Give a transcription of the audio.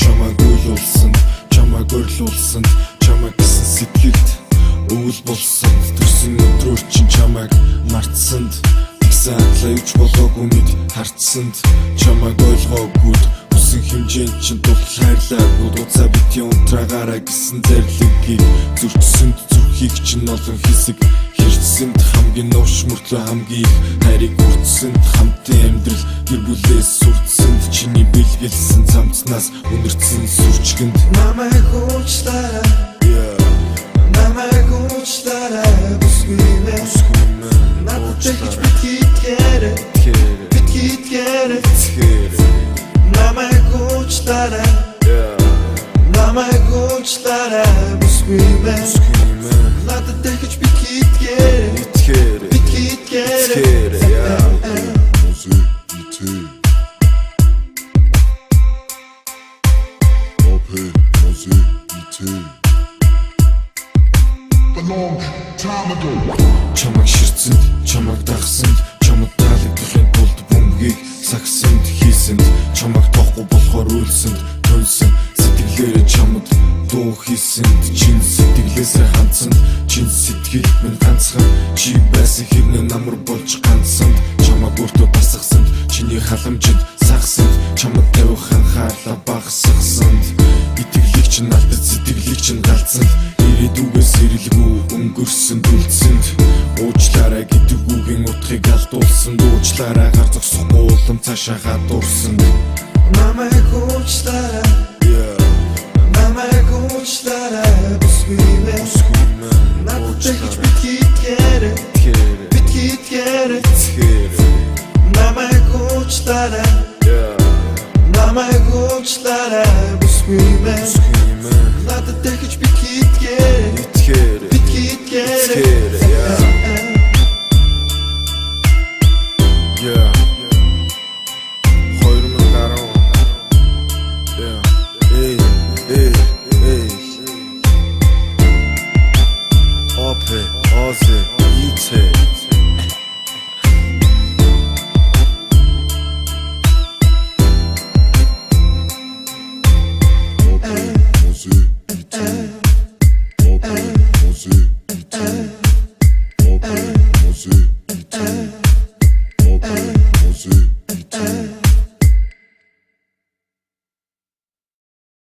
чамайг ойлуулсан, чамайг ойрлуулсан, чамайг гэсэн сэтгэлд өвөл болсон. Төрсөн өдрөөр чинь чамайг мартсанд тэгсэн атлаа юуч болоогүй мэд харцсанд чамайг ойлгоогүй хүсэн хэмжээнд чинь тул хайрлаагүй дуцаа битгий унтраагаараа гэсэн зарилгийг зөрчсөнд зүрхийг чинь олон хэсэг хэрчсэнд хамгийн новш мөртлөө хамгийн их хайрыг хүртсэнд хамтын амьдрал гэр бүлээс сүрдсэнд чиний бэлгэлсэн цамцнаас үнэрсэн сүрчгэнд намайг уучлаарай намайг уучлаарай бүсгүй мэн надад тэгж битгий намайг уучлаарай намайг уучлаарай бүсгүй мэн надад тэгж битгий чамайг ширцэнд, чамайг дагсанд, чамайг таалагдахын тулд бөмбөгийг сагсанд хийсэнд, чамайг тоохгүй болохоор үйлсэнд төлсөн сэтгэлээрээ чамд дуу хийсэнд, чин сэтгэлээсээ хандсанд, чин сэтгэл минь ганцхан чи байсан хэрнээ намар болж ганцсанд, чамайг өөртөө тасгасанд, чиний халамжинд сагсанд, чамд тавих анхаарлаа багасгасанд, итгэлийг чинь алдаж сэтгэлийг чинь галцсанд, ирээдүгээс ирэлгүй өнгөрсөн дүлцэнд уучлаарай гэдэг үгийн утгыг алдуулсан, уучлаарай гар зогсохгүй улам цаашаа гадуурсан. намайг уучлаарай намайг уучлаарай бүсгүй мэн надад тэгж битгий намайг уучлаарай намайг уучлаарай бүсгүй мэн надад тэгж битгий Mose.